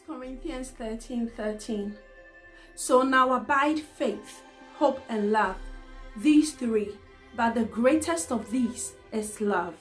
Corinthians 13:13. So now abide faith, hope, and love, these three, but the greatest of these is love.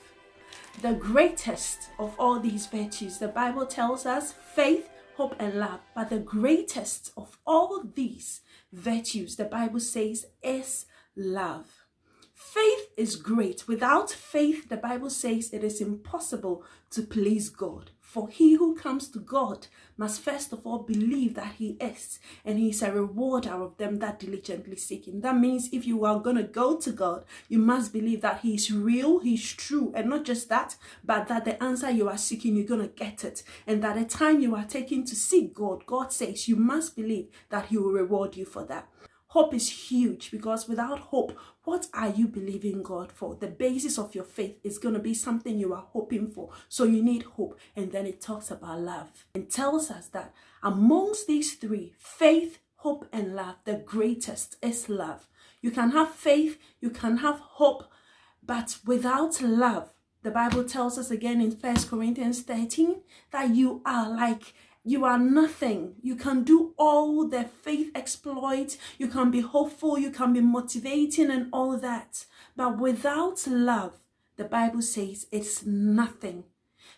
The greatest of all these virtues, the Bible tells us, faith, hope, and love, but the greatest of all these virtues, the Bible says, is love. Faith is great. Without faith, the Bible says it is impossible to please God. For he who comes to God must first of all believe that he is, and he is a rewarder of them that diligently seek him. That means if you are going to go to God, you must believe that he is real, he is true, and not just that, but that the answer you are seeking, you're going to get it. And that the time you are taking to seek God, God says you must believe that he will reward you for that. Hope is huge, because without hope, what are you believing God for? The basis of your faith is going to be something you are hoping for. So you need hope. And then it talks about love and tells us that amongst these three, faith, hope, and love, the greatest is love. You can have faith, you can have hope, but without love, the Bible tells us again in 1 Corinthians 13 that you are nothing. You can do all the faith exploits. You can be hopeful. You can be motivating and all that. But without love, the Bible says it's nothing.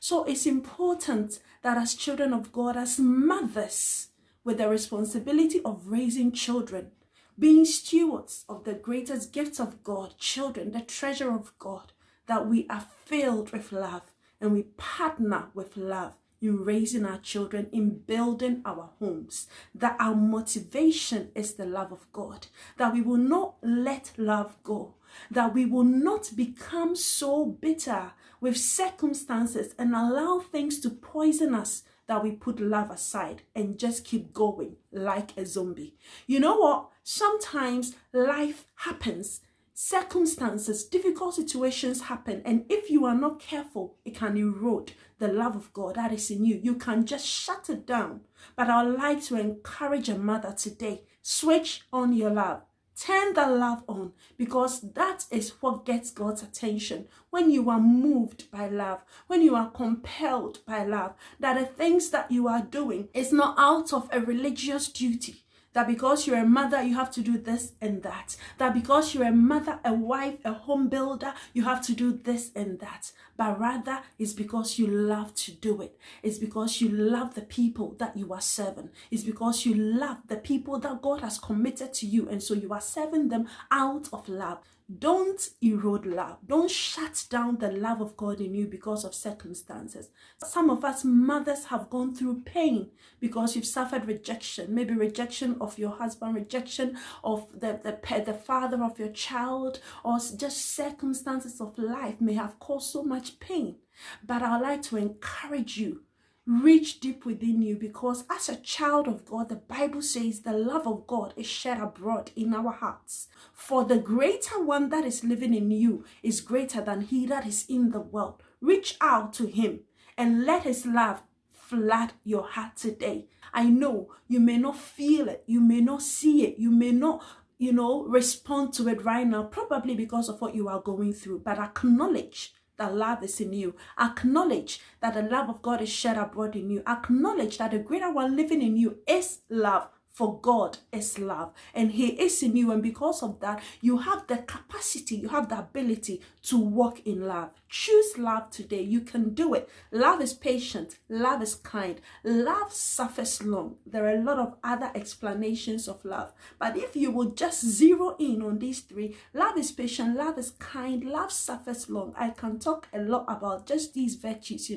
So it's important that as children of God, as mothers with the responsibility of raising children, being stewards of the greatest gifts of God, children, the treasure of God, that we are filled with love and we partner with love in raising our children, in building our homes, that our motivation is the love of God, that we will not let love go, that we will not become so bitter with circumstances and allow things to poison us, that we put love aside and just keep going like a zombie. You know what? Sometimes life happens. Circumstances, difficult situations happen, and if you are not careful, it can erode the love of God that is in you. You can just shut it down. But I would like to encourage a mother today, switch on your love. Turn the love on, because that is what gets God's attention. When you are moved by love, when you are compelled by love, that the things that you are doing is not out of a religious duty. That because you're a mother, you have to do this and that. That because you're a mother, a wife, a home builder, you have to do this and that. But rather, it's because you love to do it. It's because you love the people that you are serving. It's because you love the people that God has committed to you. And so you are serving them out of love. Don't erode love. Don't shut down the love of God in you because of circumstances. Some of us mothers have gone through pain because you've suffered rejection. Maybe rejection of your husband, rejection of the father of your child, or just circumstances of life may have caused so much pain. But I'd like to encourage you, reach deep within you, because as a child of God, the Bible says the love of God is shed abroad in our hearts. For the greater one that is living in you is greater than he that is in the world. Reach out to him and let his love flood your heart today. I know you may not feel it, you may not see it, you may not respond to it right now, probably because of what you are going through, but acknowledge that love is in you. Acknowledge that the love of God is shed abroad in you. Acknowledge that the greater one living in you is love. For God is love, and he is in you, and because of that, you have the capacity, you have the ability to walk in love. Choose love today. You can do it. Love is patient. Love is kind. Love suffers long. There are a lot of other explanations of love, but if you will just zero in on these three, love is patient, love is kind, love suffers long. I can talk a lot about just these virtues,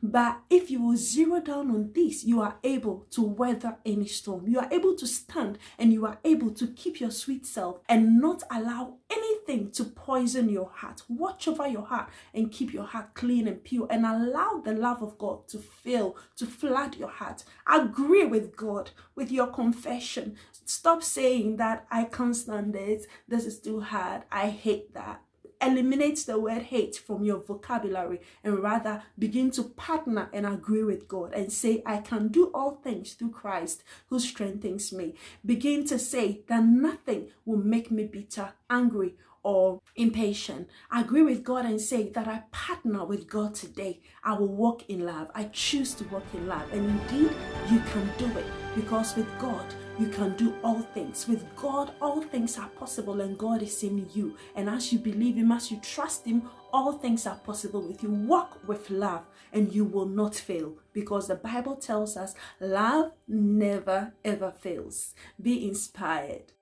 but if you will zero down on these, you are able to weather any storm. You are able to stand, and you are able to keep your sweet self and not allow anything to poison your heart. Watch over your heart and keep your heart clean and pure, and allow the love of God to flood your heart. Agree with God with your confession. Stop saying that I can't stand this is too hard, I hate that. Eliminate the word hate from your vocabulary, and rather begin to partner and agree with God and say, I can do all things through Christ who strengthens me. Begin to say that nothing will make me bitter, angry, or impatient. Agree with God and say that I partner with God today. I will walk in love. I choose to walk in love. And indeed, you can do it, because with God, you can do all things. With God, all things are possible, and God is in you. And as you believe Him, as you trust Him, all things are possible with you. Walk with love and you will not fail, because the Bible tells us love never ever fails. Be inspired.